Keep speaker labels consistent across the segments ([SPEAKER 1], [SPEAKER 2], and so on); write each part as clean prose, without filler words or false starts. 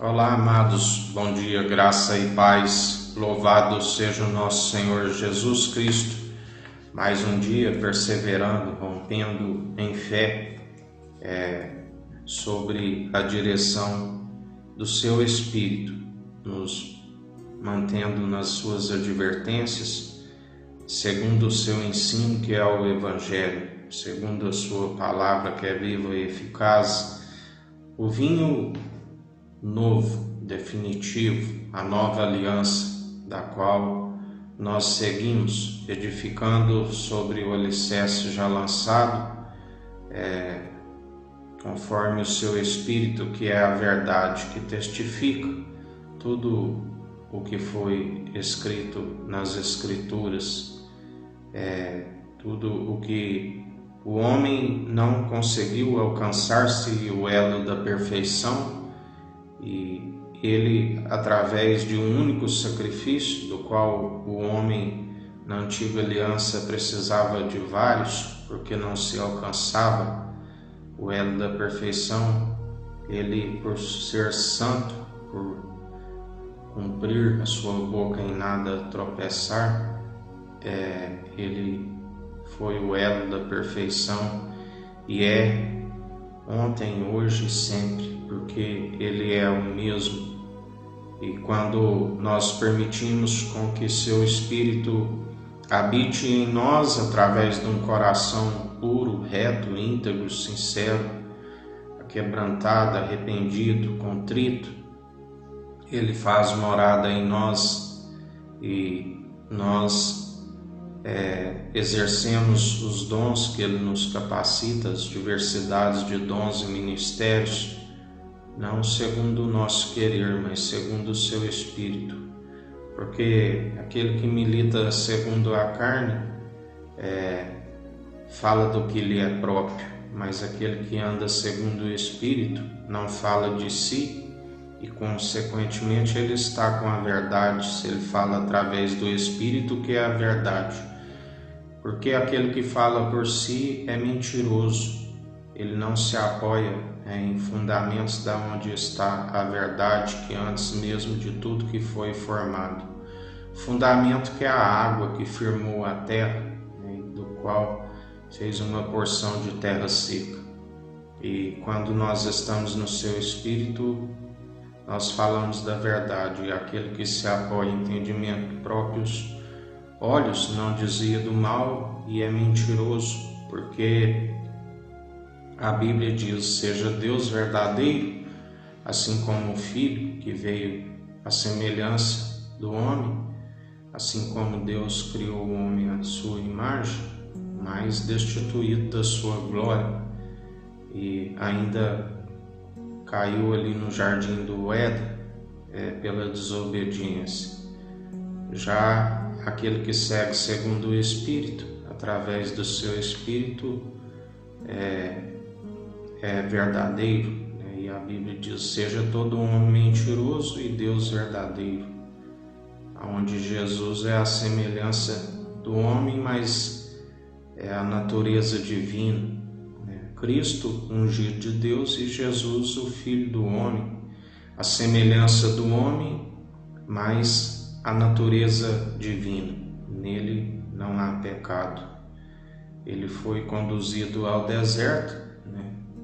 [SPEAKER 1] Olá, amados, bom dia, graça e paz, louvado seja o nosso Senhor Jesus Cristo, mais um dia perseverando, rompendo em fé sobre a direção do seu Espírito, nos mantendo nas suas advertências, segundo o seu ensino que é o Evangelho, segundo a sua palavra que é viva e eficaz, o vinho novo, definitivo, a nova aliança, da qual nós seguimos, edificando sobre o alicerce já lançado, conforme o seu Espírito, que é a verdade, que testifica tudo o que foi escrito nas Escrituras, tudo o que o homem não conseguiu alcançar-se o elo da perfeição, e ele, através de um único sacrifício, do qual o homem na antiga aliança precisava de vários, porque não se alcançava o elo da perfeição, ele, por ser santo, por cumprir a sua boca em nada tropeçar, ele foi o elo da perfeição e é ontem, hoje e sempre, porque Ele é o mesmo. E quando nós permitimos com que seu Espírito habite em nós através de um coração puro, reto, íntegro, sincero, quebrantado, arrependido, contrito, Ele faz morada em nós e nós exercemos os dons que Ele nos capacita, as diversidades de dons e ministérios, não segundo o nosso querer, mas segundo o seu Espírito, porque aquele que milita segundo a carne fala do que lhe é próprio, mas aquele que anda segundo o Espírito não fala de si e, consequentemente, ele está com a verdade, se ele fala através do Espírito, que é a verdade. Porque aquele que fala por si é mentiroso, ele não se apoia em fundamentos da onde está a verdade, que antes mesmo de tudo que foi formado. Fundamento que é a água que firmou a terra, do qual fez uma porção de terra seca. E quando nós estamos no seu Espírito, nós falamos da verdade, e aquele que se apoia em entendimento próprios olhos não dizia do mal e é mentiroso, porque a Bíblia diz: seja Deus verdadeiro, assim como o Filho que veio à semelhança do homem, assim como Deus criou o homem à sua imagem, mas destituído da sua glória, e ainda caiu ali no jardim do Éden pela desobediência. Já aquele que segue segundo o Espírito, através do seu Espírito, é verdadeiro, e a Bíblia diz: seja todo homem mentiroso e Deus verdadeiro, onde Jesus é a semelhança do homem, mas é a natureza divina, Cristo, ungido de Deus, e Jesus, o Filho do homem, a semelhança do homem, mas a natureza divina. Nele não há pecado. Ele foi conduzido ao deserto,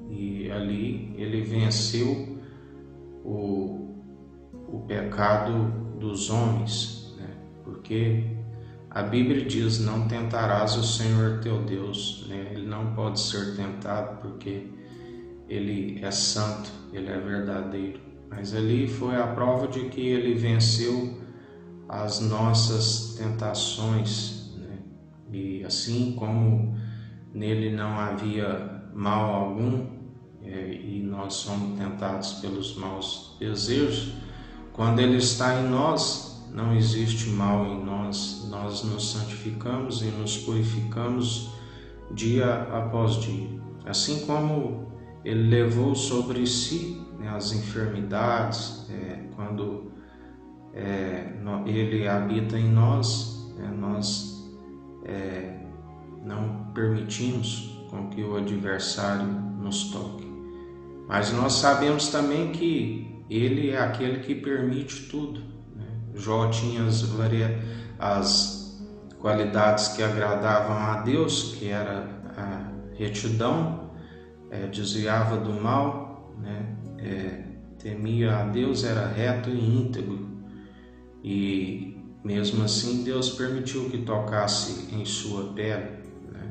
[SPEAKER 1] e ali ele venceu o pecado dos homens, porque a Bíblia diz: não tentarás o Senhor teu Deus, Ele não pode ser tentado porque Ele é santo, Ele é verdadeiro. Mas ali foi a prova de que Ele venceu as nossas tentações, E assim como nele não havia mal algum, e nós somos tentados pelos maus desejos, quando Ele está em nós, não existe mal em nós. Nós nos santificamos e nos purificamos dia após dia. Assim como Ele levou sobre si as enfermidades, quando Ele habita em nós, nós não permitimos com que o adversário nos toque. Mas nós sabemos também que ele é aquele que permite tudo, né? Jó tinha as qualidades que agradavam a Deus, que era a retidão, desviava do mal, né? Temia a Deus, era reto e íntegro, e mesmo assim Deus permitiu que tocasse em sua pele, né?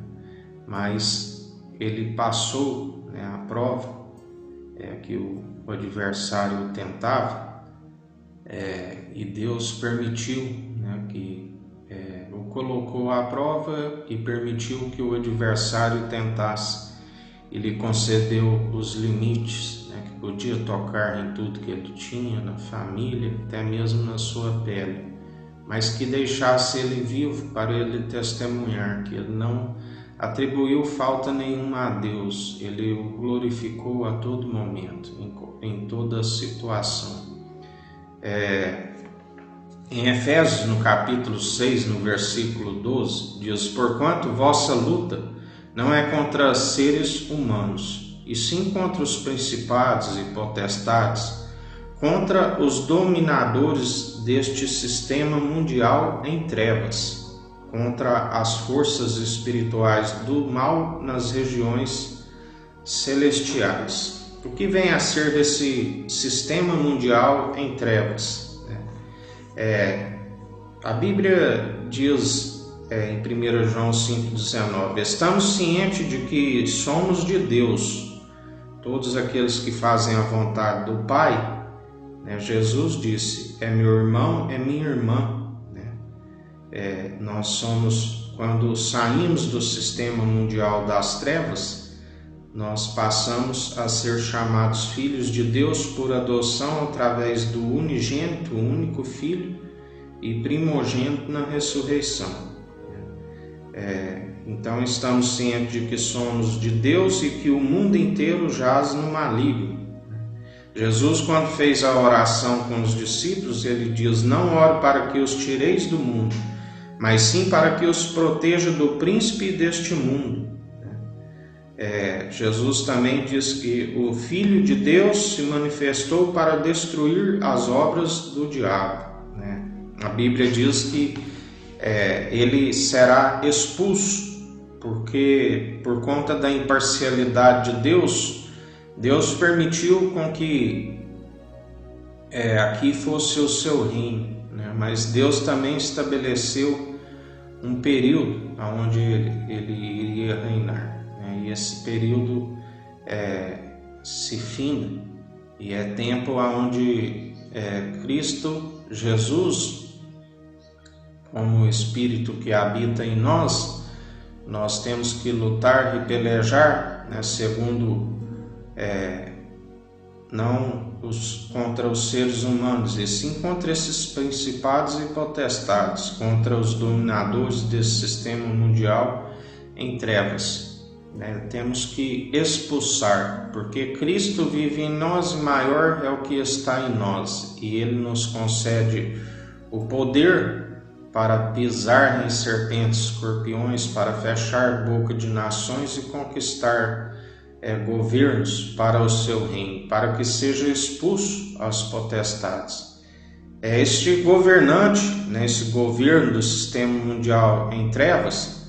[SPEAKER 1] Mas ele passou, né, a prova que o adversário tentava, e Deus permitiu, né, que o colocou à prova e permitiu que o adversário tentasse. Ele concedeu os limites, né, que podia tocar em tudo que ele tinha, na família, até mesmo na sua pele, mas que deixasse ele vivo para ele testemunhar que ele não atribuiu falta nenhuma a Deus, ele o glorificou a todo momento, em toda situação. Em Efésios, no capítulo 6, no versículo 12, diz: porquanto vossa luta não é contra seres humanos, e sim contra os principados e potestades, contra os dominadores deste sistema mundial em trevas, contra as forças espirituais do mal nas regiões celestiais. O que vem a ser esse sistema mundial em trevas? A Bíblia diz em 1 João 5,19: estamos cientes de que somos de Deus, todos aqueles que fazem a vontade do Pai. Jesus disse: é meu irmão, é minha irmã. Nós somos, quando saímos do sistema mundial das trevas, nós passamos a ser chamados filhos de Deus por adoção através do unigênito, o único Filho e primogênito na ressurreição. Então estamos cientes de que somos de Deus e que o mundo inteiro jaz no maligno. Jesus, quando fez a oração com os discípulos, ele diz: não oro para que os tireis do mundo, mas sim para que os proteja do príncipe deste mundo. Jesus também diz que o Filho de Deus se manifestou para destruir as obras do diabo. A Bíblia diz que ele será expulso, porque por conta da imparcialidade de Deus, Deus permitiu com que aqui fosse o seu reino, mas Deus também estabeleceu um período onde ele iria reinar, e esse período se finda, e é tempo onde Cristo Jesus, como o Espírito que habita em nós temos que lutar e pelejar, segundo não contra os seres humanos, e sim contra esses principados e potestades, contra os dominadores desse sistema mundial em trevas. Temos que expulsar, porque Cristo vive em nós e maior é o que está em nós, e Ele nos concede o poder para pisar em serpentes, escorpiões, para fechar boca de nações e conquistar governos para o seu reino, para que seja expulso as potestades. Este governante, esse governo do sistema mundial em trevas,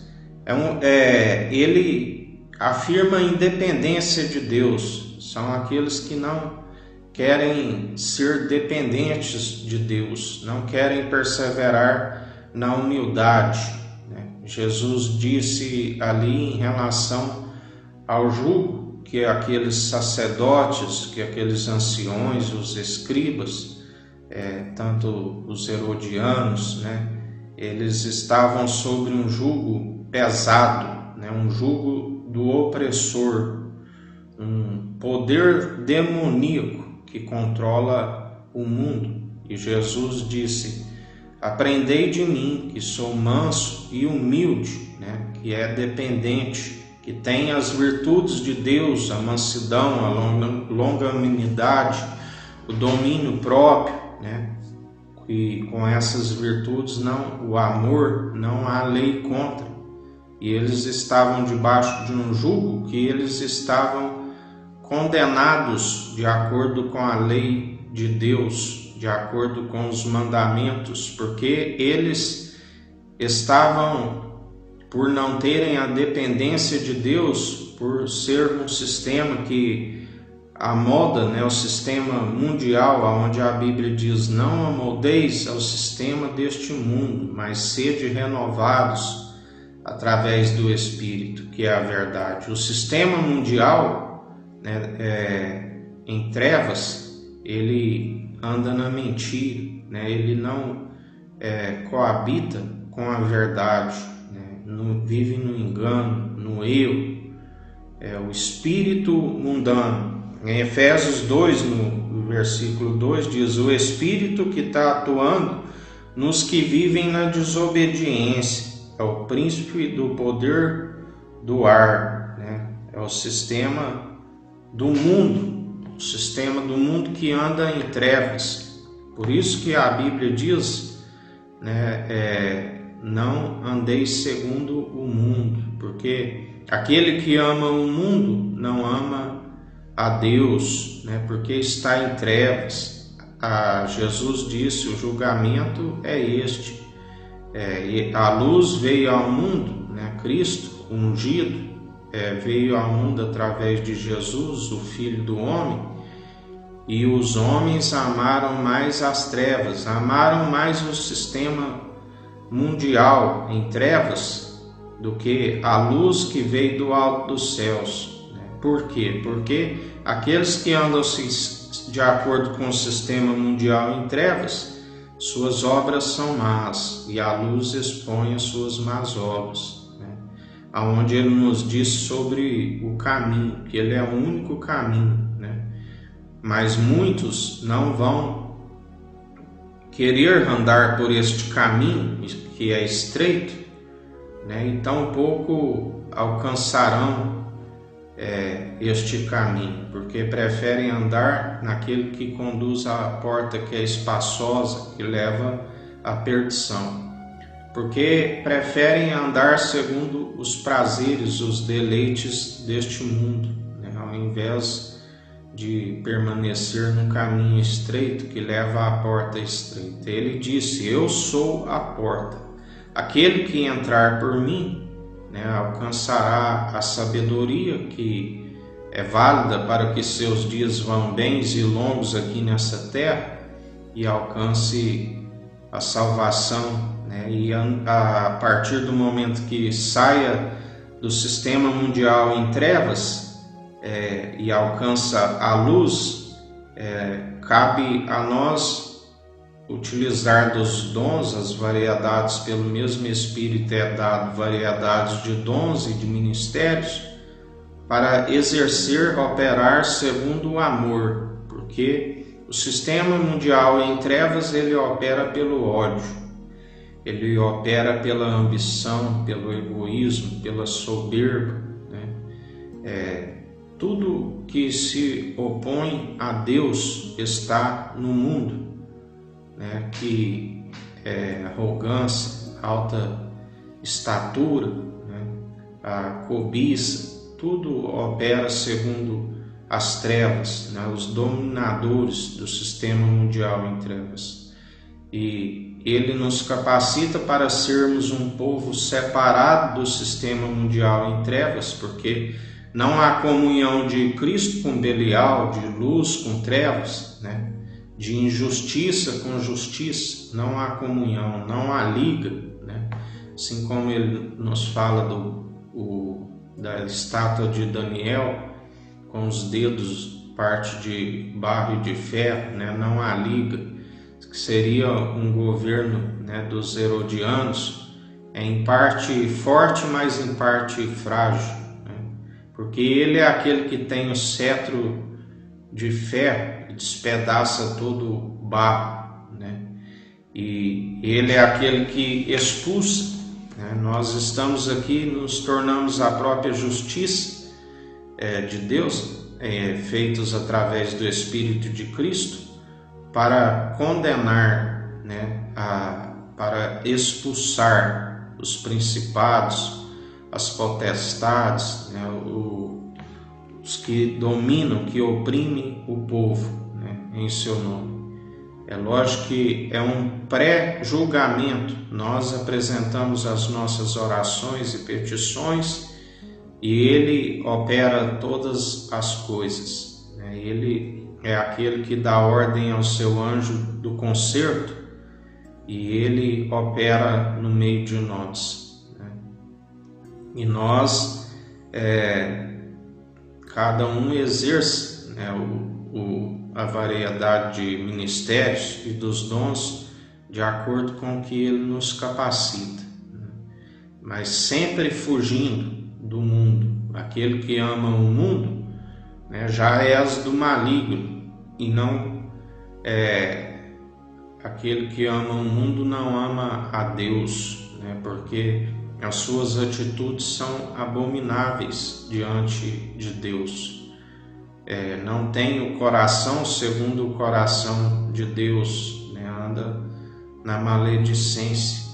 [SPEAKER 1] ele afirma a independência de Deus. São aqueles que não querem ser dependentes de Deus, não querem perseverar na humildade. Jesus disse ali em relação ao jugo que aqueles sacerdotes, que aqueles anciões, os escribas, tanto os herodianos, eles estavam sobre um jugo pesado, um jugo do opressor, um poder demoníaco que controla o mundo. E Jesus disse: aprendei de mim, que sou manso e humilde, que é dependente, que tem as virtudes de Deus, a mansidão, a longanimidade, o domínio próprio, e com essas virtudes, o amor, não há lei contra. E eles estavam debaixo de um jugo que eles estavam condenados de acordo com a lei de Deus, de acordo com os mandamentos, porque eles estavam, por não terem a dependência de Deus, por ser um sistema que amoda, o sistema mundial, onde a Bíblia diz: não amoldeis ao sistema deste mundo, mas sede renovados através do Espírito, que é a verdade. O sistema mundial, em trevas, ele anda na mentira, ele não coabita com a verdade, não vive no engano, no erro. O espírito mundano. Em Efésios 2, no versículo 2, diz: o espírito que está atuando nos que vivem na desobediência é o príncipe do poder do ar, é o sistema do mundo, o sistema do mundo que anda em trevas. Por isso que a Bíblia diz, não andeis segundo o mundo, porque aquele que ama o mundo não ama a Deus, porque está em trevas. Jesus disse: o julgamento é este. A luz veio ao mundo, Cristo ungido veio ao mundo através de Jesus, o Filho do Homem, e os homens amaram mais as trevas, amaram mais o sistema mundial em trevas do que a luz que veio do alto dos céus. Por quê? Porque aqueles que andam de acordo com o sistema mundial em trevas, suas obras são más, e a luz expõe as suas más obras, aonde ele nos diz sobre o caminho, que ele é o único caminho, mas muitos não vão querer andar por este caminho, que é estreito, e tampouco alcançarão este caminho, porque preferem andar naquele que conduz à porta que é espaçosa, que leva à perdição, porque preferem andar segundo os prazeres, os deleites deste mundo, ao invés de permanecer no caminho estreito que leva à porta estreita. Ele disse: eu sou a porta, aquele que entrar por mim alcançará a sabedoria que é válida para que seus dias vão bens e longos aqui nessa terra e alcance a salvação, e a partir do momento que saia do sistema mundial em trevas e alcança a luz, cabe a nós utilizar dos dons, as variedades pelo mesmo Espírito dado, variedades de dons e de ministérios, para exercer, operar segundo o amor, porque o sistema mundial em trevas, ele opera pelo ódio, ele opera pela ambição, pelo egoísmo, pela soberba, tudo que se opõe a Deus está no mundo, que arrogância, alta estatura, a cobiça, tudo opera segundo as trevas, os dominadores do sistema mundial em trevas. E ele nos capacita para sermos um povo separado do sistema mundial em trevas, porque não há comunhão de Cristo com Belial, de luz com trevas, de injustiça com justiça, não há comunhão, não há liga, assim como ele nos fala da estátua de Daniel, com os dedos parte de barro e de ferro, não há liga, que seria um governo dos herodianos, em parte forte, mas em parte frágil, porque ele é aquele que tem o cetro de ferro, despedaça todo o barro, e ele é aquele que expulsa, Nós estamos aqui, nos tornamos a própria justiça de Deus, feitos através do Espírito de Cristo, para condenar, para expulsar os principados, as potestades, os que dominam, que oprimem o povo, né, em seu nome. É lógico que é um pré-julgamento. Nós apresentamos as nossas orações e petições e Ele opera todas as coisas, né? Ele é aquele que dá ordem ao seu anjo do concerto e Ele opera no meio de nós, né? E nós, cada um exerce, né, a variedade de ministérios e dos dons de acordo com o que Ele nos capacita, né? Mas sempre fugindo do mundo. Aquele que ama o mundo, né, já és do maligno, e não aquele que ama o mundo não ama a Deus, né, porque as suas atitudes são abomináveis diante de Deus. Não tem o coração segundo o coração de Deus, né, anda na maledicência.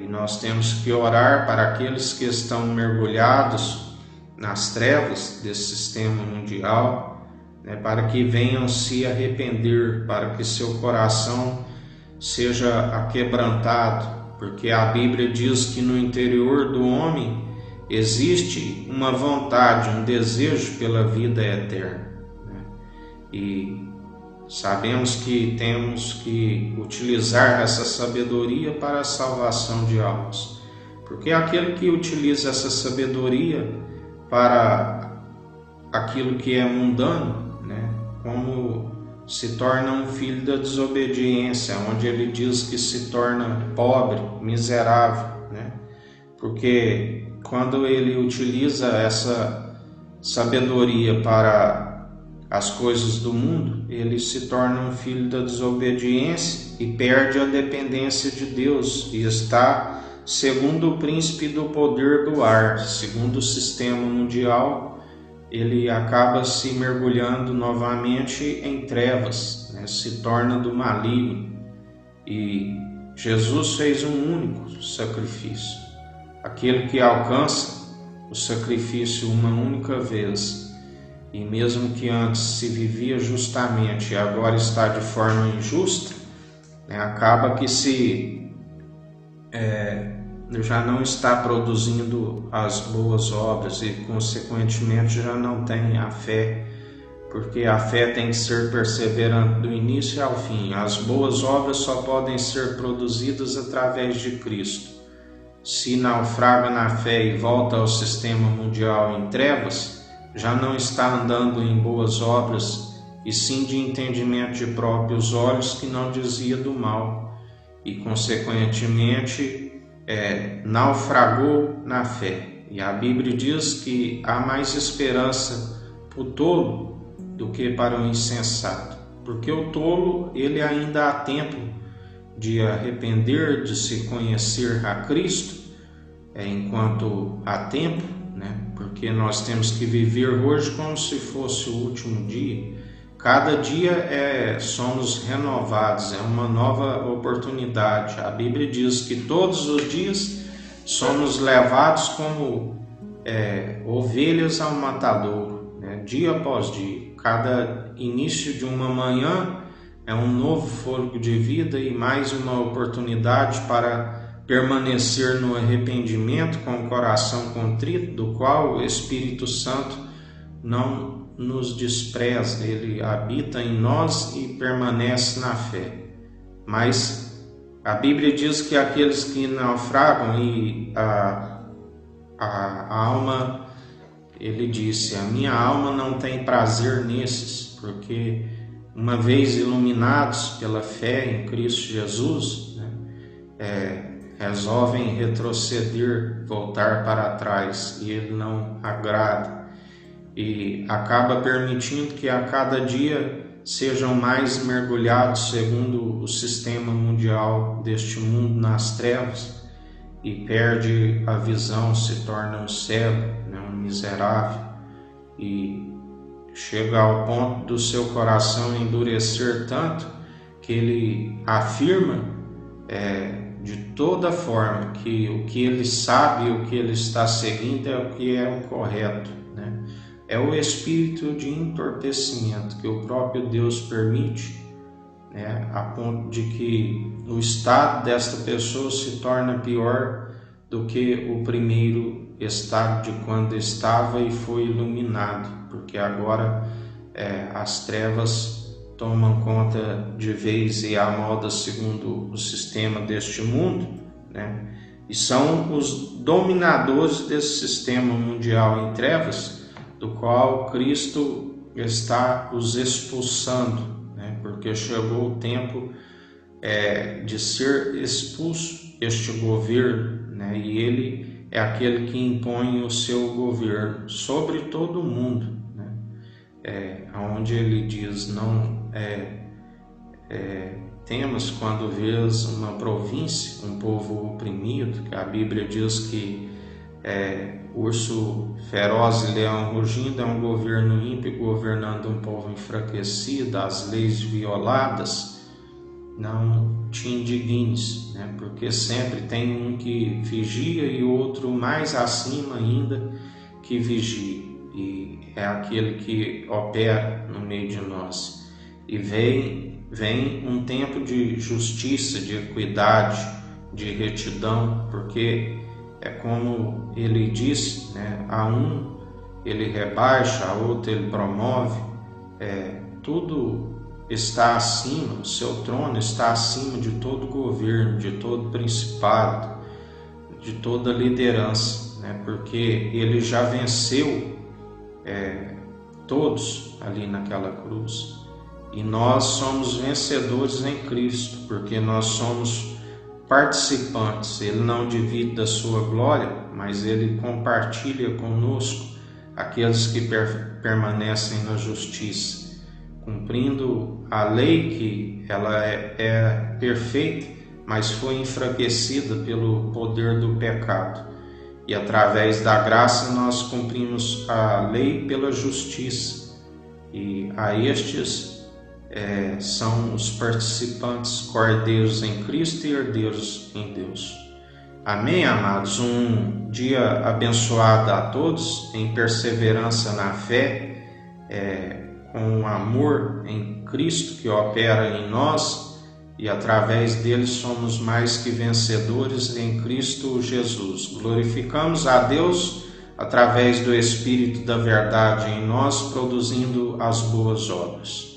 [SPEAKER 1] E nós temos que orar para aqueles que estão mergulhados nas trevas desse sistema mundial, né, para que venham se arrepender, para que seu coração seja aquebrantado, porque a Bíblia diz que no interior do homem existe uma vontade, um desejo pela vida eterna, né? E sabemos que temos que utilizar essa sabedoria para a salvação de almas, porque aquele que utiliza essa sabedoria para aquilo que é mundano, né, como se torna um filho da desobediência, onde ele diz que se torna pobre, miserável, né? Porque quando ele utiliza essa sabedoria para as coisas do mundo, ele se torna um filho da desobediência e perde a dependência de Deus e está segundo o príncipe do poder do ar, segundo o sistema mundial. Ele acaba se mergulhando novamente em trevas, né? Se torna do maligno. E Jesus fez um único sacrifício. Aquele que alcança o sacrifício uma única vez, e mesmo que antes se vivia justamente e agora está de forma injusta, né, acaba que já não está produzindo as boas obras e, consequentemente, já não tem a fé, porque a fé tem que ser perseverante do início ao fim. As boas obras só podem ser produzidas através de Cristo. Se naufraga na fé e volta ao sistema mundial em trevas, já não está andando em boas obras, e sim de entendimento de próprios olhos, que não desvia do mal, e consequentemente naufragou na fé. E a Bíblia diz que há mais esperança para o tolo do que para o insensato, porque o tolo, ele ainda há tempo de arrepender, de se conhecer a Cristo, enquanto há tempo, né? Porque nós temos que viver hoje como se fosse o último dia. Cada dia somos renovados, é uma nova oportunidade. A Bíblia diz que todos os dias somos levados como ovelhas ao matadouro, né? Dia após dia. Cada início de uma manhã é um novo fôlego de vida e mais uma oportunidade para permanecer no arrependimento com o coração contrito, do qual o Espírito Santo não nos despreza, ele habita em nós e permanece na fé. Mas a Bíblia diz que aqueles que naufragam, e a alma, ele disse, a minha alma não tem prazer nesses, porque uma vez iluminados pela fé em Cristo Jesus, né, resolvem retroceder, voltar para trás, e ele não agrada, e acaba permitindo que a cada dia sejam mais mergulhados segundo o sistema mundial deste mundo nas trevas, e perde a visão, se torna um cego, né, um miserável, e chega ao ponto do seu coração endurecer tanto que ele afirma de toda forma que o que ele sabe, o que ele está seguindo é o que é o correto, né? é o espírito de entorpecimento que o próprio Deus permite, né, a ponto de que o estado desta pessoa se torna pior do que o primeiro estado de quando estava e foi iluminado, porque agora as trevas tomam conta de vez e a moda segundo o sistema deste mundo, né? E são os dominadores desse sistema mundial em trevas, do qual Cristo está os expulsando, né? Porque chegou o tempo de ser expulso este governo, né? E ele é aquele que impõe o seu governo sobre todo o mundo, né? Onde ele diz: não temas quando vês uma província, um povo oprimido, que a Bíblia diz que urso feroz e leão rugindo é um governo ímpio governando um povo enfraquecido, as leis violadas. Não te indignes, né? Porque sempre tem um que vigia e outro mais acima ainda que vigia, e é aquele que opera no meio de nós. E vem um tempo de justiça, de equidade, de retidão, porque é como ele disse, né? A um ele rebaixa, a outro ele promove, tudo está acima, o seu trono está acima de todo governo, de todo principado, de toda liderança, né? Porque ele já venceu todos ali naquela cruz. E nós somos vencedores em Cristo, porque nós somos participantes. Ele não divide da sua glória, mas ele compartilha conosco aqueles que permanecem na justiça, cumprindo a lei, que ela é perfeita, mas foi enfraquecida pelo poder do pecado. E através da graça nós cumprimos a lei pela justiça. E a estes são os participantes cordeiros em Cristo e herdeiros em Deus. Amém, amados? Um dia abençoado a todos, em perseverança na fé, com o amor em Cristo que opera em nós, e através dele somos mais que vencedores em Cristo Jesus. Glorificamos a Deus através do Espírito da verdade em nós, produzindo as boas obras.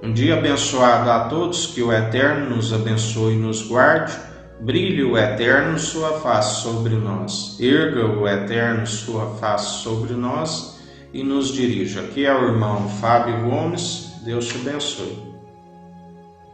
[SPEAKER 1] Um dia abençoado a todos, que o Eterno nos abençoe e nos guarde, brilhe o Eterno sua face sobre nós, erga o Eterno sua face sobre nós e nos dirija. Aqui é o irmão Fábio Gomes, Deus te abençoe.